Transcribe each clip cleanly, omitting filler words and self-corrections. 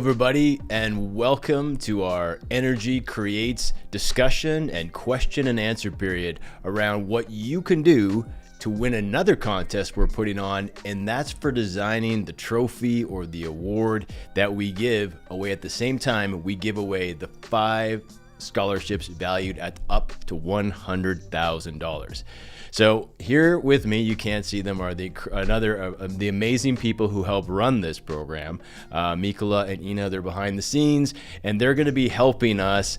everybody, and welcome to our Energy Creates discussion and question and answer period around what you can do to win another contest we're putting on, and that's for designing the trophy or the award that we give away. At the same time, we give away the 5 scholarships valued at up to $100,000. So here with me, you can't see them, are the amazing people who help run this program. Mikola and Ina, they're behind the scenes, and they're going to be helping us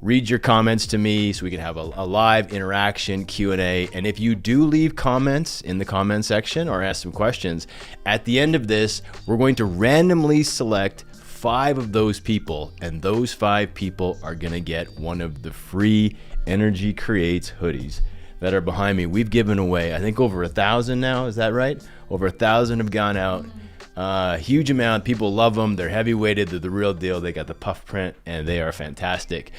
read your comments to me so we can have a live interaction Q&A. And if you do leave comments in the comment section or ask some questions, at the end of this, we're going to randomly select 5 of those people, and those 5 people are going to get one of the free Energy Creates hoodies that are behind me. We've given away, I think, over 1,000 now. Is that right? Over 1,000 have gone out. Huge amount. People love them. They're heavy weighted. They're the real deal. They got the puff print and they are fantastic.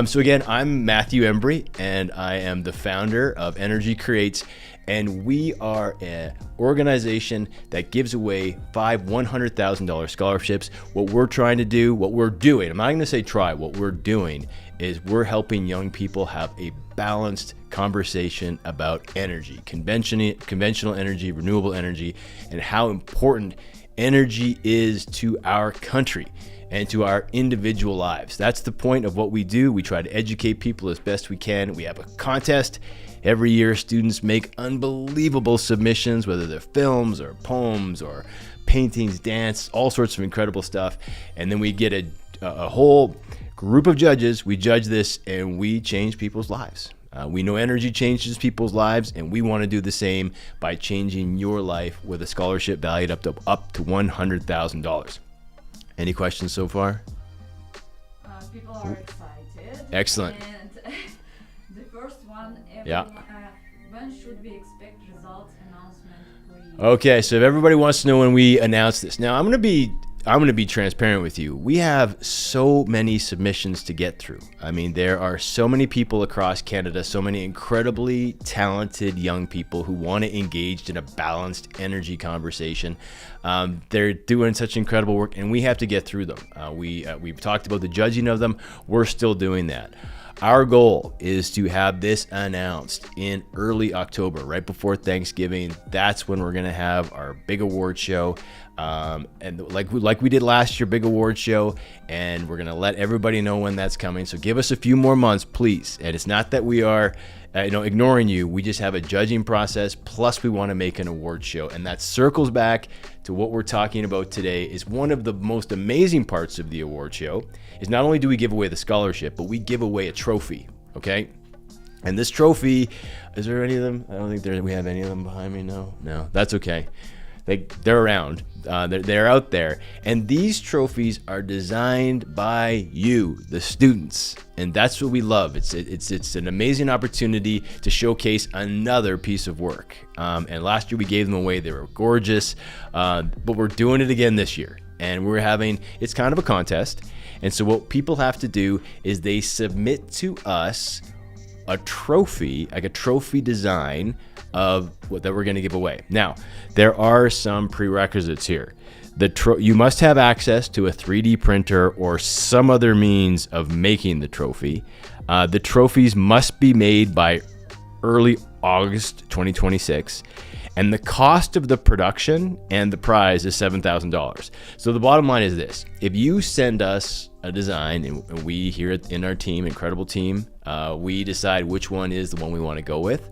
So again, I'm Mathew Embry and I am the founder of Energy Creates, and we are an organization that gives away 5 $100,000 scholarships. What we're trying to do, what we're doing, I'm not going to say try, what we're doing is we're helping young people have a balanced conversation about energy, conventional energy, renewable energy, and how important energy is to our country and to our individual lives. That's the point of what we do. We try to educate people as best we can. We have a contest. Every year, students make unbelievable submissions, whether they're films or poems or paintings, dance, all sorts of incredible stuff. And then we get a whole group of judges. We judge this and we change people's lives. We know energy changes people's lives, and we want to do the same by changing your life with a scholarship valued up to $100,000. Any questions so far? People are excited. Excellent. And the first one, when should we expect results announcement, please? Okay, so if everybody wants to know when we announce this. Now, I'm going to be transparent with you. We have so many submissions to get through. I mean, there are so many people across Canada, so many incredibly talented young people who want to engage in a balanced energy conversation. They're doing such incredible work, and we have to get through them. We've talked about the judging of them. We're still doing that. Our goal is to have this announced in early October, right before Thanksgiving. That's when we're going to have our big award show. And like we did last year, big award show, and we're going to let everybody know when that's coming. So give us a few more months, please. And it's not that we are ignoring you. We just have a judging process, plus we want to make an award show. And that circles back to what we're talking about today. Is one of the most amazing parts of the award show is not only do we give away the scholarship, but we give away a trophy, okay? And this trophy, is there any of them? I don't think we have any of them behind me. No, that's okay. They're around. They're out there. And these trophies are designed by you, the students. And that's what we love. It's an amazing opportunity to showcase another piece of work. And last year we gave them away. They were gorgeous. But we're doing it again this year. And it's kind of a contest. And so what people have to do is they submit to us a trophy, like a trophy design of what that we're going to give away. Now, there are some prerequisites here. You must have access to a 3D printer or some other means of making the trophy. The trophies must be made by early August 2026. And the cost of the production and the prize is $7,000. So the bottom line is this: if you send us a design, and we here in our team, incredible team, we decide which one is the one we want to go with,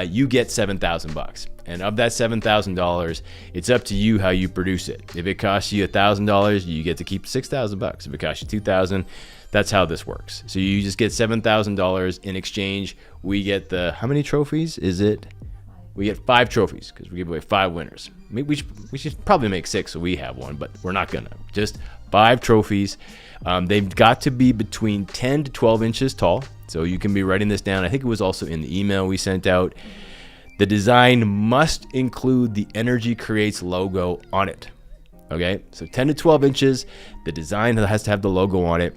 you get $7,000. And of that $7,000, it's up to you how you produce it. If it costs you $1,000, you get to keep $6,000. If it costs you $2,000, that's how this works. So you just get $7,000 in exchange. We get how many trophies is it? We get 5 trophies because we give away 5 winners. We should probably make 6 so we have one, but we're not gonna. Just 5 trophies. They've got to be between 10 to 12 inches tall. So you can be writing this down. I think it was also in the email we sent out. The design must include the Energy Creates logo on it. Okay, so 10 to 12 inches. The design has to have the logo on it.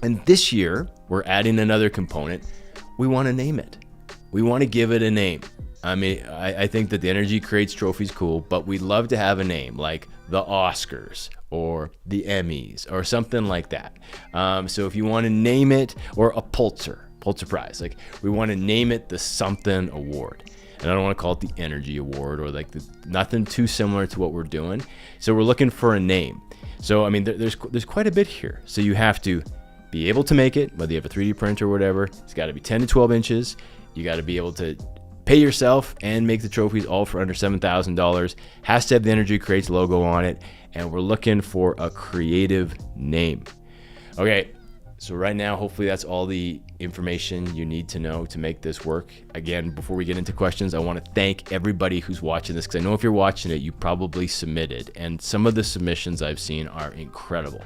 And this year, we're adding another component. We want to name it. We want to give it a name. I mean, I think that the Energy Creates trophy is cool, but we'd love to have a name like the Oscars or the Emmys or something like that. So if you want to name it, or a Pulitzer Prize, like we want to name it the something award. And I don't want to call it the Energy Award or like nothing too similar to what we're doing. So we're looking for a name. So I mean, there's quite a bit here. So you have to be able to make it, whether you have a 3D printer or whatever. It's got to be 10 to 12 inches. You got to be able to pay yourself and make the trophies all for under $7,000. Has to have the Energy Creates logo on it. And we're looking for a creative name. Okay, so right now, hopefully that's all the information you need to know to make this work. Again, before we get into questions, I want to thank everybody who's watching this, because I know if you're watching it, you probably submitted. And some of the submissions I've seen are incredible.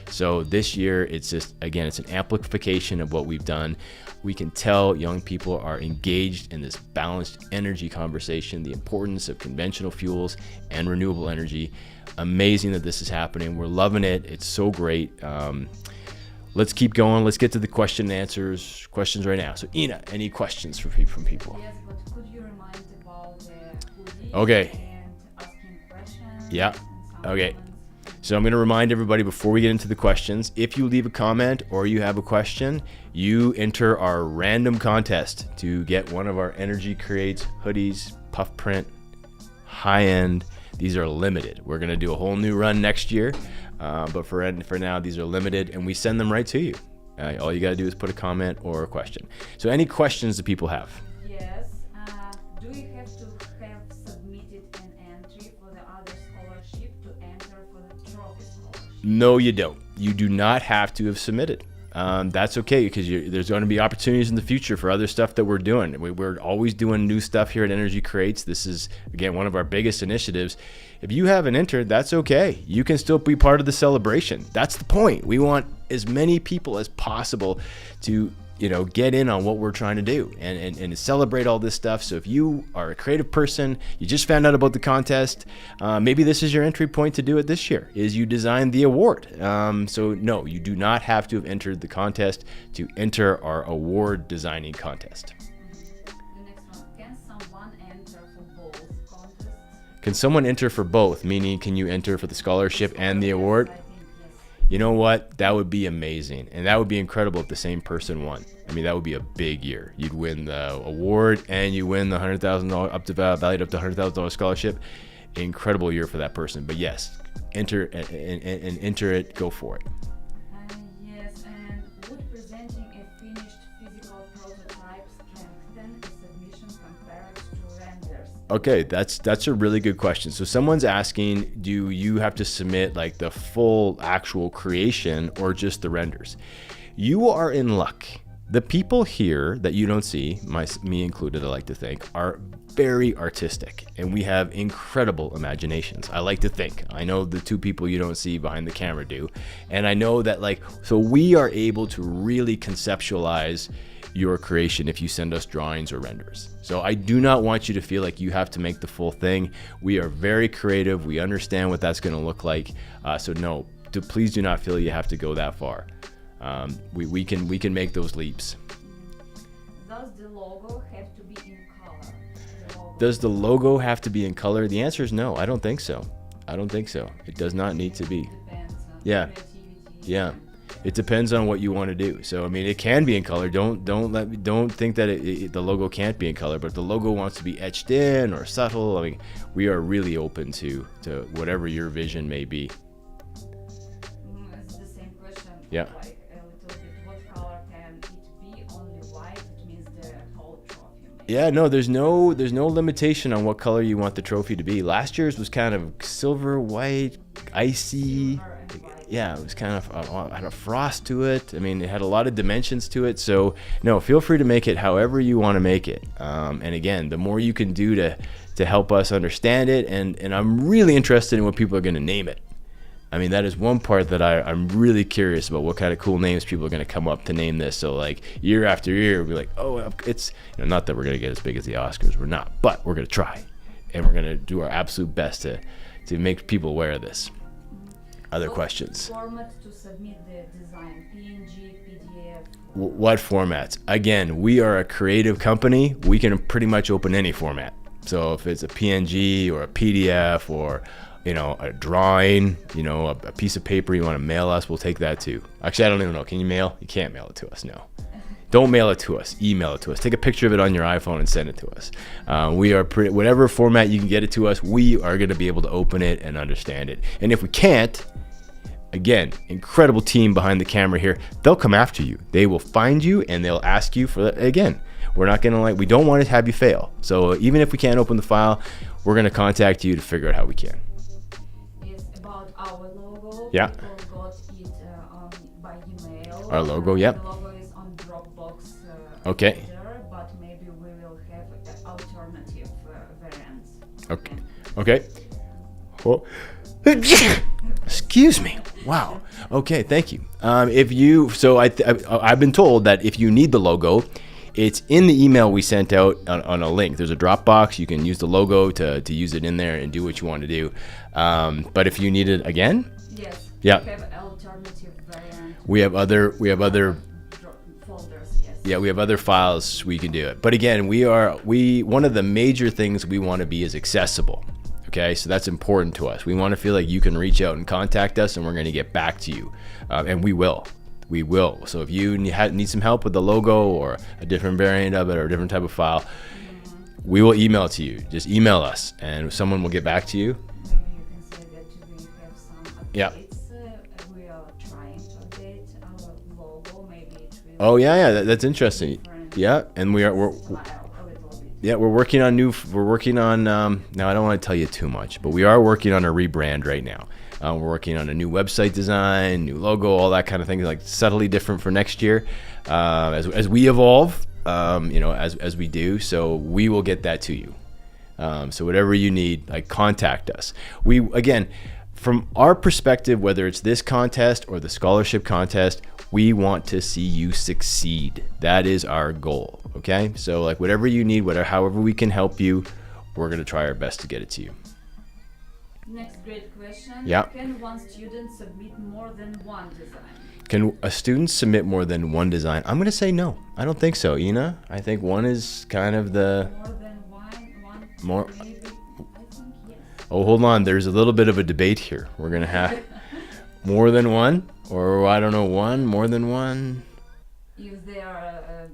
So this year, it's just, again, it's an amplification of what we've done. We can tell young people are engaged in this balanced energy conversation, the importance of conventional fuels and renewable energy. Amazing that this is happening. We're loving it. It's so great. Let's keep going. Let's get to the questions right now. So Ina, any questions from people? Yes, but could you remind about the hoodie Okay. and asking questions? Yeah. and some Okay. comments? So I'm going to remind everybody before we get into the questions, if you leave a comment or you have a question, you enter our random contest to get one of our Energy Creates hoodies, puff print, high end. These are limited. We're going to do a whole new run next year, but for now, these are limited, and we send them right to you. All you got to do is put a comment or a question. So any questions that people have? Yes. Do you have to have submitted an entry for the other scholarship to enter for the trophy scholarship? No, you don't. You do not have to have submitted. That's okay, because there's going to be opportunities in the future for other stuff that we're doing. We're always doing new stuff here at Energy Creates. This is, again, one of our biggest initiatives. If you haven't entered, that's okay. You can still be part of the celebration. That's the point. We want as many people as possible to get in on what we're trying to do and celebrate all this stuff. So if you are a creative person, you just found out about the contest, maybe this is your entry point to do it this year, is you design the award. So no, you do not have to have entered the contest to enter our award designing contest. The next one. Can someone enter for both contests? Can someone enter for both? Meaning, can you enter for the scholarship and the award? I think yes. You know what? That would be amazing. And that would be incredible if the same person won. I mean, that would be a big year. You'd win the award and you win the $100,000 valued up to $100,000 scholarship. Incredible year for that person. But yes, enter and enter it. Go for it. Yes, and would presenting a finished physical prototype strengthen a submission compared to renders? Okay, that's a really good question. So someone's asking, do you have to submit like the full actual creation or just the renders? You are in luck. The people here that you don't see, me included, I like to think, are very artistic, and we have incredible imaginations. I like to think. I know the two people you don't see behind the camera do, and I know that so we are able to really conceptualize your creation if you send us drawings or renders. So I do not want you to feel like you have to make the full thing. We are very creative. We understand what that's going to look like. So no, please do not feel you have to go that far. We can make those leaps. Does the logo have to be in color? Does the logo have to be in color? The answer is no. I don't think so. It does not need to be. Depends on Yeah. creativity. Yeah. It depends on what you want to do. So I mean, it can be in color. Don't think that the logo can't be in color. But if the logo wants to be etched in or subtle, I mean, we are really open to whatever your vision may be. It's the same question. Yeah. Like a little bit. What color can it be? Only white. It means the whole trophy. Maybe. Yeah, no, there's no limitation on what color you want the trophy to be. Last year's was kind of silver, white, icy. Silver and white. Yeah, it was kind of had a frost to it. I mean, it had a lot of dimensions to it. So no, feel free to make it however you want to make it. And again, the more you can do to help us understand it, and I'm really interested in what people are going to name it. I mean, that is one part that I'm really curious about, what kind of cool names people are going to come up to name this. So like year after year, we'll be like, oh, it's not that we're going to get as big as the Oscars. We're not, but we're going to try, and we're going to do our absolute best to make people aware of this. Other What questions? format to submit the design? PNG, PDF? What formats? Again, we are a creative company. We can pretty much open any format. So if it's a PNG or a PDF or, you know, a drawing, you know, a piece of paper you want to mail us, we'll take that too. Actually, I don't even know. Can you mail? You can't mail it to us. No. Don't mail it to us. Email it to us. Take a picture of it on your iPhone and send it to us. We are whatever format you can get it to us, we are going to be able to open it and understand it. And if we can't, again, incredible team behind the camera here. They'll come after you. They will find you and they'll ask you for that. Again, we're not going to we don't want to have you fail. So even if we can't open the file, we're going to contact you to figure out how we can. Yes, about our logo. Yeah. People got it by email. Our logo, yep. The logo is on Dropbox. Okay. Later, but maybe we will have alternative variants. Okay. Okay. Well, excuse me. Wow. Okay. Thank you. I've been told that if you need the logo, it's in the email we sent out on a link. There's a Dropbox. You can use the logo to use it in there and do what you want to do. But if you need it again, Yes. Yeah. We have alternative variant. we have other Folders. Yes. Yeah, we have other files we can do it. But again, one of the major things we want to be is accessible. Okay, so that's important to us. We want to feel like you can reach out and contact us, and we're going to get back to you, and we will. We will. So if you need some help with the logo or a different variant of it or a different type of file, we will email it to you. Just email us, and someone will get back to you. Maybe you can say that we have some updates. Yeah. We are trying to update our logo. Maybe it will. Oh yeah, that's interesting. different Yeah, and we're style a little bit. Yeah, we're working on now I don't want to tell you too much, but we are working on a rebrand right now. We're working on a new website design, new logo, all that kind of thing, like subtly different for next year. As we evolve, as we do, so we will get that to you. So whatever you need, contact us. Again, from our perspective, whether it's this contest or the scholarship contest, we want to see you succeed. That is our goal. Okay, so whatever you need, however we can help you, we're gonna try our best to get it to you. Next great question. Yeah. Can one student submit more than one design? Can a student submit more than one design? I'm gonna say no. I don't think so, Ina. I think one is kind of the More than one. More- Maybe. I think yes. Oh, hold on. There's a little bit of a debate here. We're gonna have more than one, or I don't know, more than one. If they are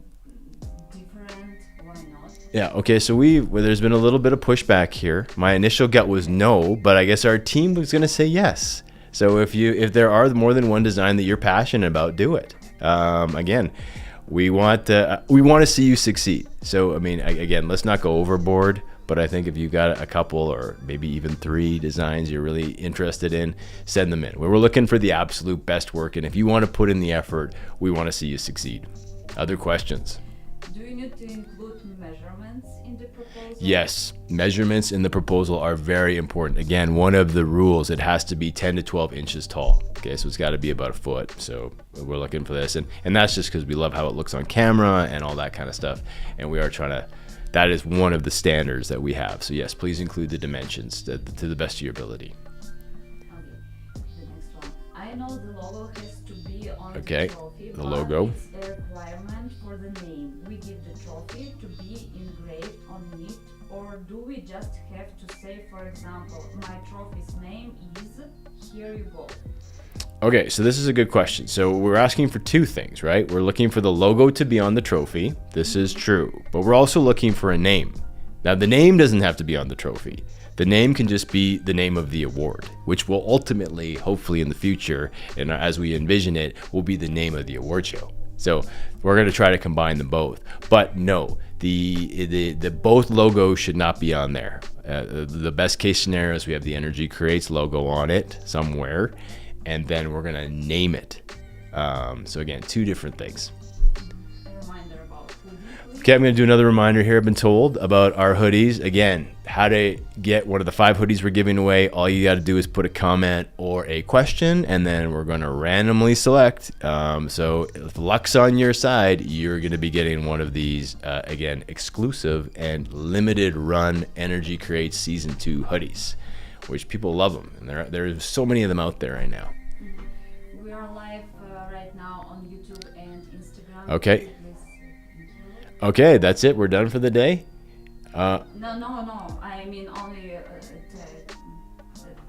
different, why not? Yeah. Okay. So there's been a little bit of pushback here. My initial gut was no, but I guess our team was gonna say yes. So if there are more than one design that you're passionate about, do it. Again, we want to see you succeed. So I mean, again, let's not go overboard. But I think if you got a couple or maybe even 3 designs you're really interested in, send them in. We're looking for the absolute best work, and if you want to put in the effort, we want to see you succeed. Other questions? Do you need to include measurements in the proposal? Yes, measurements in the proposal are very important. Again, one of the rules, it has to be 10 to 12 inches tall. Okay, so it's got to be about a foot. So we're looking for this, and that's just because we love how it looks on camera and all that kind of stuff, and we are trying to. That is one of the standards that we have. So yes, please include the dimensions to the best of your ability. Okay, the next one. I know the logo has to be on Okay, the trophy, the but logo. it's a requirement for the name. We give the trophy to be engraved on it, or do we just have to say, for example, my trophy's name is, here you go. Okay, so this is a good question. So we're asking for 2 things, right? We're looking for the logo to be on the trophy. This is true. But we're also looking for a name. Now, the name doesn't have to be on the trophy. The name can just be the name of the award, which will ultimately, hopefully in the future, and as we envision it, will be the name of the award show. So we're going to try to combine them both. But no, the both logos should not be on there. The best case scenario is we have the Energy Creates logo on it somewhere, and then we're gonna name it. So again, 2 different things. A reminder about hoodies. Okay, I'm gonna do another reminder here. I've been told about our hoodies. Again, how to get one of the 5 hoodies we're giving away. All you gotta do is put a comment or a question, and then we're gonna randomly select. So if luck's on your side, you're gonna be getting one of these, again, exclusive and limited run Energy Creates Season 2 hoodies. which people love them, and there's so many of them out there right now. We are live right now on YouTube and Instagram. Okay. Okay, that's it. We're done for the day. No. I mean only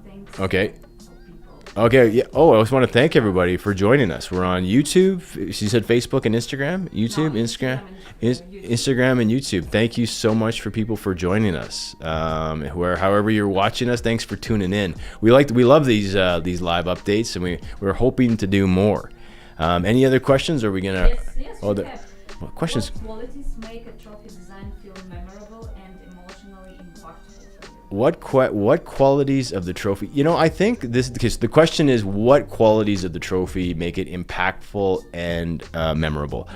thanks. Okay. For people. Okay. Yeah. Oh, I just want to thank everybody for joining us. We're on YouTube. She said Facebook and Instagram. YouTube, No, Instagram, YouTube. Instagram and YouTube. Thank you so much for people for joining us. However you're watching us, thanks for tuning in. We love these live updates, and we're hoping to do more. Any other questions? Or are we gonna? Yes, Oh, we the have. questions. What qualities make a trophy design feel memorable and emotionally impactful for you? What qualities of the trophy? I think this is the case. The question is, what qualities of the trophy make it impactful and memorable?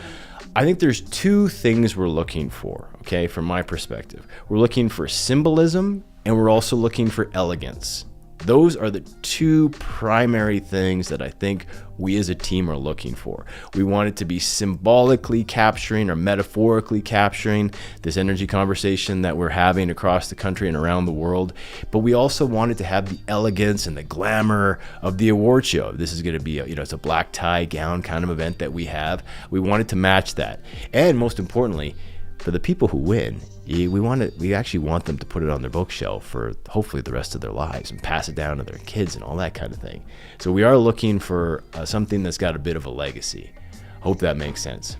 I think there's two things we're looking for, okay, from my perspective. We're looking for symbolism, and we're also looking for elegance. Those are the two primary things that I think we as a team are looking for. We want it to be symbolically capturing or metaphorically capturing this energy conversation that we're having across the country and around the world. But we also want it to have the elegance and the glamour of the award show. This is going to be it's a black tie gown kind of event that we have. We want it to match that. And most importantly, for the people who win, we actually want them to put it on their bookshelf for hopefully the rest of their lives and pass it down to their kids and all that kind of thing. So we are looking for something that's got a bit of a legacy. Hope that makes sense.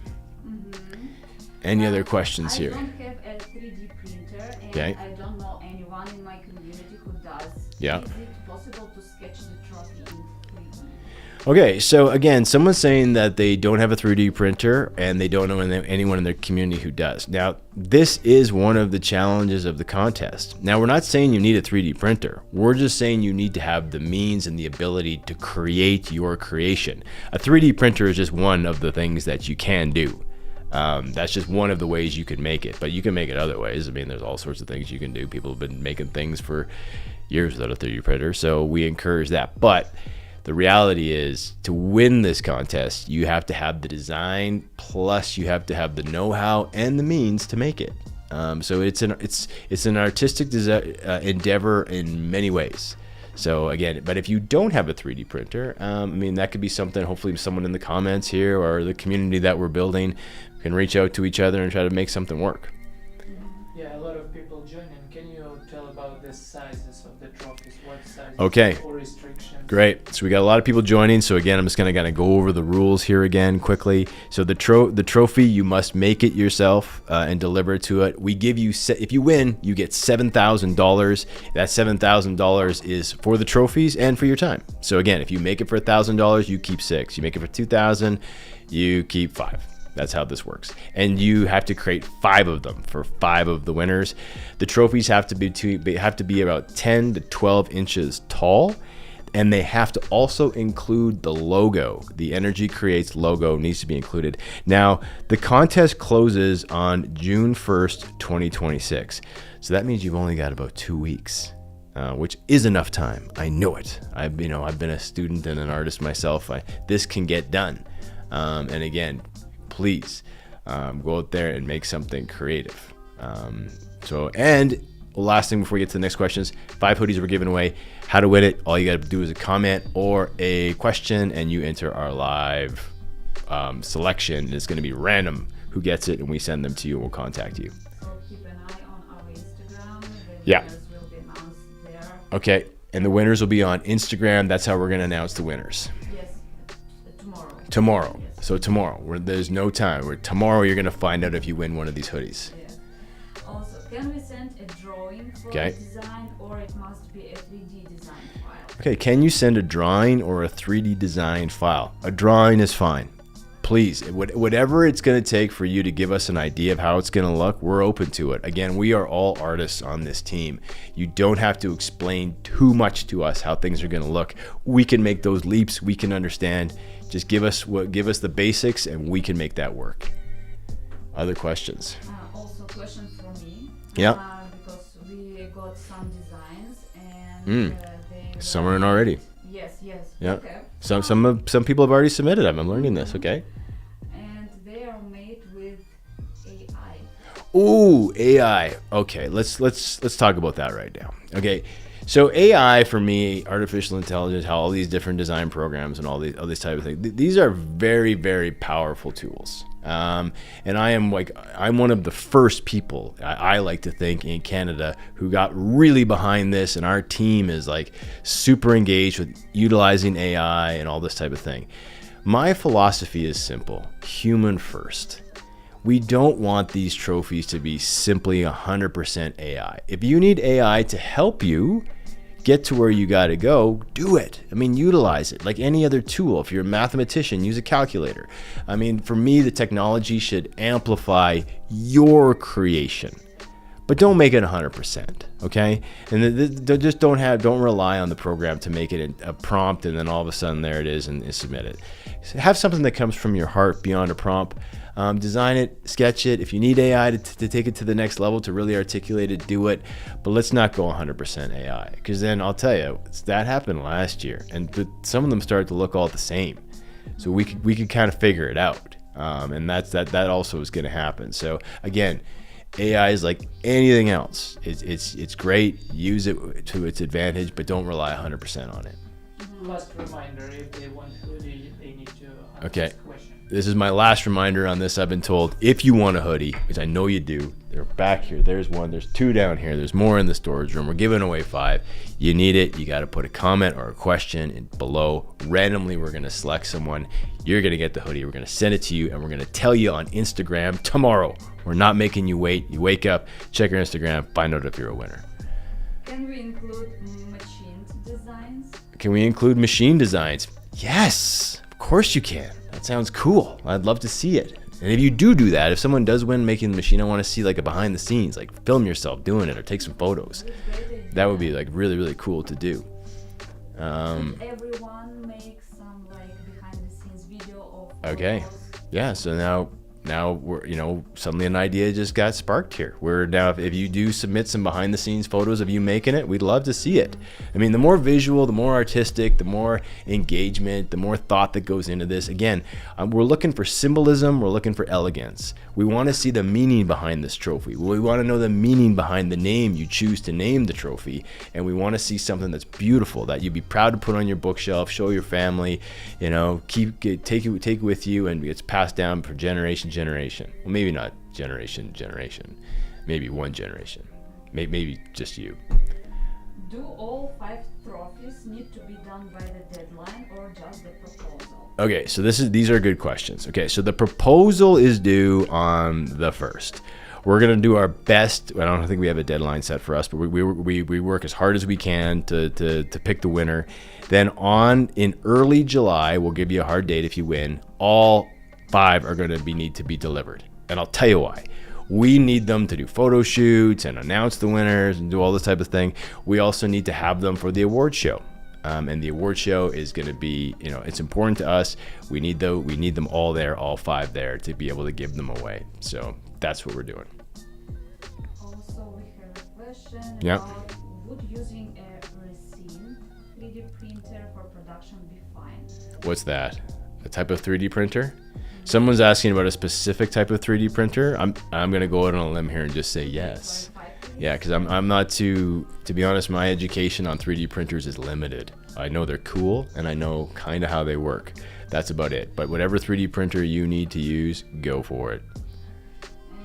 Any other questions here? I don't have a 3D printer, and Okay. I don't know anyone in my community who does. Yeah. Is it possible to sketch the trophy in 3D? Okay, so again, someone's saying that they don't have a 3D printer and they don't know anyone in their community who does. Now, this is one of the challenges of the contest. Now, we're not saying you need a 3D printer. We're just saying you need to have the means and the ability to create your creation. A 3D printer is just one of the things that you can do. That's just one of the ways you can make it, but you can make it other ways. I mean, there's all sorts of things you can do. People have been making things for years without a 3D printer, so we encourage that. But the reality is, to win this contest, you have to have the design, plus you have to have the know-how and the means to make it. So it's an artistic endeavor in many ways. So again, but if you don't have a 3D printer, that could be something. Hopefully, someone in the comments here or the community that we're building can reach out to each other and try to make something work. Yeah, a lot of people joining. Can you tell about the sizes of the trophies? What sizes Okay. or restrictions? Great. So we got a lot of people joining. So again, I'm just going to go over the rules here again quickly. So the trophy, you must make it yourself and deliver it to it. We give you, if you win, you get $7,000. That $7,000 is for the trophies and for your time. So again, if you make it for $1,000, you keep 6. You make it for $2,000, you keep 5. That's how this works. And you have to create 5 of them for 5 of the winners. The trophies have to be about 10 to 12 inches tall. And they have to also include the logo. The Energy Creates logo needs to be included. Now, the contest closes on June 1st, 2026. So that means you've only got about 2 weeks, which is enough time. I know it. I've been a student and an artist myself. This can get done. And again, please go out there and make something creative. And last thing before we get to the next questions, 5 hoodies were given away. How to win it? All you got to do is a comment or a question, and you enter our live selection. It's going to be random who gets it, and we send them to you, and we'll contact you. So keep an eye on our Instagram. The Yeah. winners will be announced there. Okay, and the winners will be on Instagram. That's how we're going to announce the winners. Yes, tomorrow. Tomorrow. Yes. So tomorrow. There's no time. Tomorrow you're going to find out if you win one of these hoodies. Yeah. Also, can we send a drawing for Okay. the design, or it must be a 3D design file? Okay, can you send a drawing or a 3D design file? A drawing is fine. Please, whatever it's going to take for you to give us an idea of how it's going to look, we're open to it. Again, we are all artists on this team. You don't have to explain too much to us how things are going to look. We can make those leaps. We can understand. Just give us the basics, and we can make that work. Other questions? Also, question for me. Yeah. Because we got some designs and they Some are in already. Yes. Yeah. Okay. Some people have already submitted them. I'm learning this. Okay. And they are made with AI. Ooh, AI. Okay, let's talk about that right now. Okay, So AI for me, artificial intelligence, how all these different design programs and all these type of things, these are very, very powerful tools. And I'm one of the first people I like to think in Canada who got really behind this, and our team is like super engaged with utilizing AI and all this type of thing. My philosophy is simple: human first. We don't want these trophies to be simply 100% AI. If you need AI to help you get to where you got to go, do it. I mean, utilize it like any other tool. If you're a mathematician, use a calculator. I mean, for me, the technology should amplify your creation, but don't make it 100%. Okay, and just don't rely on the program to make it a prompt and then all of a sudden there it is and submit it. So have something that comes from your heart beyond a prompt. Design it, sketch it. If you need AI to take it to the next level, to really articulate it, do it. But let's not go 100% AI, because then I'll tell you, that happened last year, and some of them started to look all the same. So we could kind of figure it out, and that also is going to happen. So again, AI is like anything else. It's great. Use it to its advantage, but don't rely 100% on it. Last reminder: if they want hoodie, they need to ask Okay. question. This is my last reminder on this. I've been told, if you want a hoodie, which I know you do, they're back here. There's one, there's two down here. There's more in the storage room. We're giving away 5. You need it. You got to put a comment or a question below. Randomly, we're going to select someone. You're going to get the hoodie. We're going to send it to you, and we're going to tell you on Instagram tomorrow. We're not making you wait. You wake up, check your Instagram, find out if you're a winner. Can we include machined designs? Can we include machine designs? Yes, of course you can. That sounds cool. I'd love to see it. And if you do that, if someone does win making the machine, I want to see like a behind the scenes, like film yourself doing it or take some photos. That would be like really, really cool to do. Could everyone make some like behind the scenes video of Okay. photos? Yeah. So now we're, suddenly an idea just got sparked here. We're now, if you do submit some behind the scenes photos of you making it, we'd love to see it. I mean, the more visual, the more artistic, the more engagement, the more thought that goes into this. Again, we're looking for symbolism. We're looking for elegance. We want to see the meaning behind this trophy. We want to know the meaning behind the name you choose to name the trophy. And we want to see something that's beautiful, that you'd be proud to put on your bookshelf, show your family, take it with you, and it's passed down for generation. Well, maybe not generation, maybe one generation, maybe just you. Do all 5 trophies need to be done by the deadline or just the proposal? Okay, so these are good questions. Okay, so the proposal is due on the 1st. We're gonna do our best. I don't think we have a deadline set for us, but we work as hard as we can to pick the winner. Then in early July, we'll give you a hard date if you win. All 5 are going to need to be delivered, and I'll tell you why. We need them to do photo shoots and announce the winners and do all this type of thing. We also need to have them for the award show, and the award show is going to be, it's important to us. We need them all there, all 5 there, to be able to give them away. So that's what we're doing. Also, we have a question Yep. about would using a resin 3D printer for production be fine? What's that? A type of 3D printer? Someone's asking about a specific type of 3D printer. I'm gonna go out on a limb here and just say yes. Yeah, because I'm not to be honest, my education on 3D printers is limited. I know they're cool and I know kind of how they work. That's about it. But whatever 3D printer you need to use, go for it.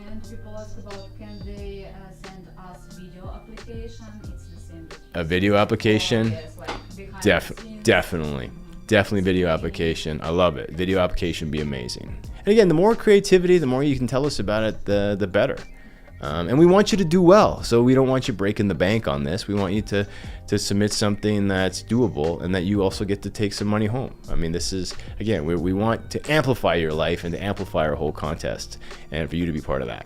And people ask about can they send us video application? It's the same. A video application? Yes, like behind the scenes. Definitely. Definitely video application. I love it. Video application would be amazing. And again, the more creativity, the more you can tell us about it, the better. And we want you to do well. So we don't want you breaking the bank on this. We want you to submit something that's doable and that you also get to take some money home. I mean, this is, again, we want to amplify your life and to amplify our whole contest and for you to be part of that.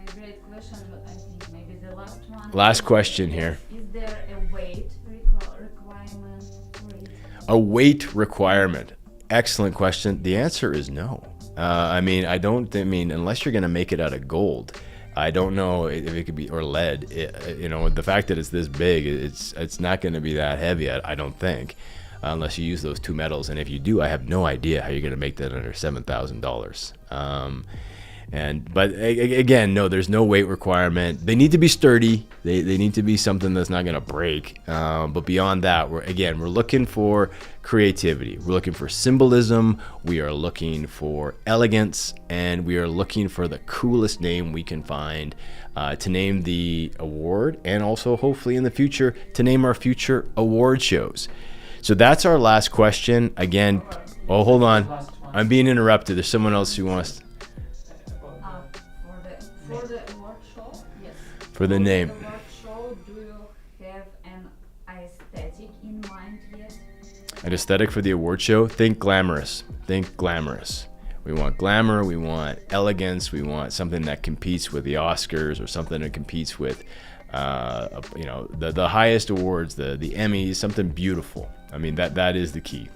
Great question, but I think maybe the last one. Last question here. Is there a weight requirement for it? A weight requirement. Excellent question. The answer is no. Unless you're going to make it out of gold, I don't know if it could be, or lead. The fact that it's this big, it's not going to be that heavy, I don't think, unless you use those 2 metals. And if you do, I have no idea how you're going to make that under $7,000. But again, no, there's no weight requirement. They need to be sturdy. They need to be something that's not going to break. But beyond that, we're looking for creativity. We're looking for symbolism. We are looking for elegance, and we are looking for the coolest name we can find to name the award, and also hopefully in the future to name our future award shows. So that's our last question. Again, oh, hold on. I'm being interrupted. There's someone else who wants. For the award show, yes. For the name. For the award show, do you have an aesthetic in mind yet? An aesthetic for the award show? Think glamorous. Think glamorous. We want glamour. We want elegance. We want something that competes with the Oscars, or something that competes with, the highest awards, the Emmys. Something beautiful. I mean, that is the key.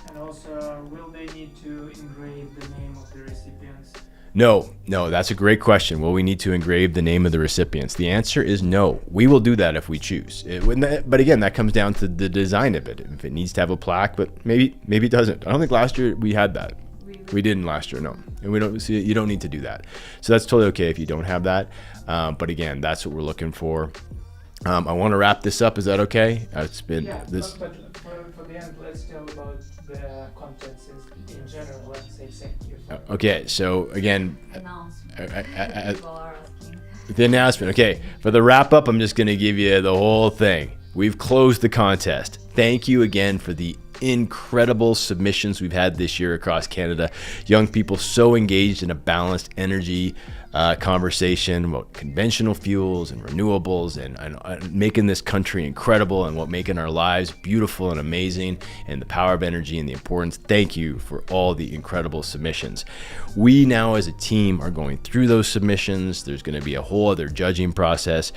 And also, will they need to engrave the name of the recipients? No, that's a great question. Will we need to engrave the name of the recipients? The answer is no. We will do that if we choose. But again, that comes down to the design of it. If it needs to have a plaque, but maybe it doesn't. I don't think last year we had that. We didn't last year, no. And we don't see. You don't need to do that. So that's totally okay if you don't have that. But again, that's what we're looking for. I want to wrap this up. Is that okay? It's been this. But for the end, let's tell about the contents in general. Let's say thank you. Okay, so again, Announcement. People are asking. the announcement. Okay, for the wrap up, I'm just going to give you the whole thing. We've closed the contest. Thank you again for the incredible submissions we've had this year across Canada. Young people so engaged in a balanced energy conversation about conventional fuels and renewables, and making this country incredible, and making our lives beautiful and amazing, and the power of energy and the importance. Thank you for all the incredible submissions. We now as a team are going through those submissions. There's going to be a whole other judging process.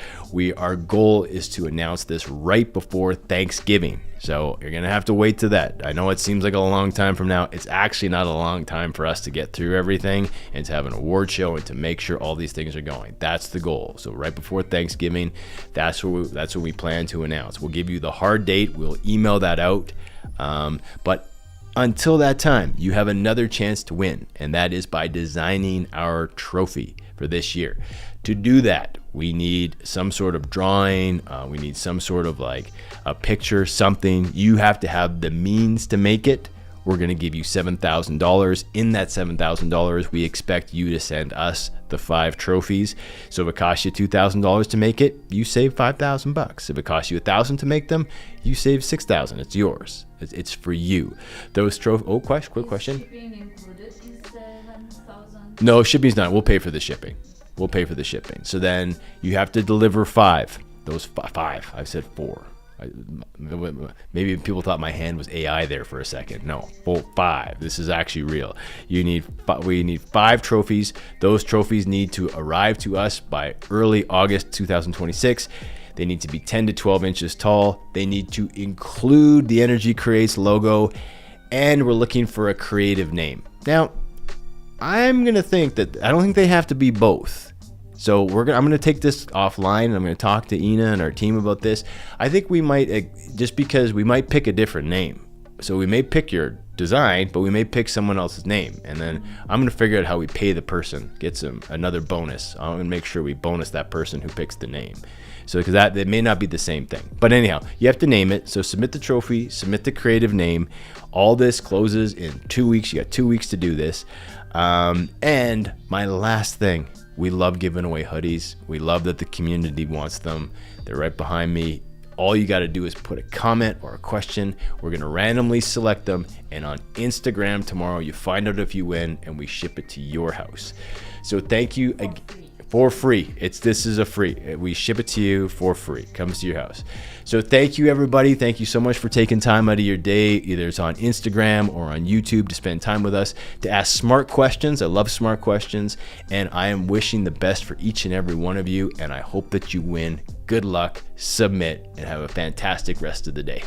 Our goal is to announce this right before Thanksgiving. So you're going to have to wait to that. I know it seems like a long time from now. It's actually not a long time for us to get through everything and to have an award show and to make sure all these things are going. That's the goal. So right before Thanksgiving, that's what we plan to announce. We'll give you the hard date. We'll email that out. But until that time, you have another chance to win, and that is by designing our trophy for this year. To do that, we need some sort of drawing. We need some sort of like a picture, something. You have to have the means to make it. We're going to give you $7,000. In that $7,000, we expect you to send us the 5 trophies. So if it costs you $2,000 to make it, you save $5,000. If it costs you $1,000 to make them, you save $6,000. It's yours. It's for you. Those trophies. Oh, quick question. Shipping included in 7,000? No, shipping's not. We'll pay for the shipping. We'll pay for the shipping. So then you have to deliver 5. Those 5. I said 4. Maybe people thought my hand was AI there for a second. No, 5. This is actually real. We need 5 trophies. Those trophies need to arrive to us by early August 2026. They need to be 10 to 12 inches tall. They need to include the Energy Creates logo, and we're looking for a creative name. Now, I'm gonna think that I don't think they have to be both. So I'm gonna take this offline, and I'm gonna talk to Ina and our team about this. I think we might, just because we might pick a different name. So we may pick your design, but we may pick someone else's name, and then I'm gonna figure out how we pay the person, get some another bonus. I'm gonna make sure we bonus that person who picks the name. So because that may not be the same thing, but anyhow, you have to name it. So submit the trophy, submit the creative name. All this closes in 2 weeks. You got 2 weeks to do this. And my last thing, we love giving away hoodies. We love that the community wants them. They're right behind me. All you got to do is put a comment or a question. We're going to randomly select them. And on Instagram tomorrow, you find out if you win, and we ship it to your house. So thank you for free. This is a free. We ship it to you for free. It comes to your house. So thank you, everybody. Thank you so much for taking time out of your day, either it's on Instagram or on YouTube, to spend time with us, to ask smart questions. I love smart questions, and I am wishing the best for each and every one of you, and I hope that you win. Good luck, submit, and have a fantastic rest of the day.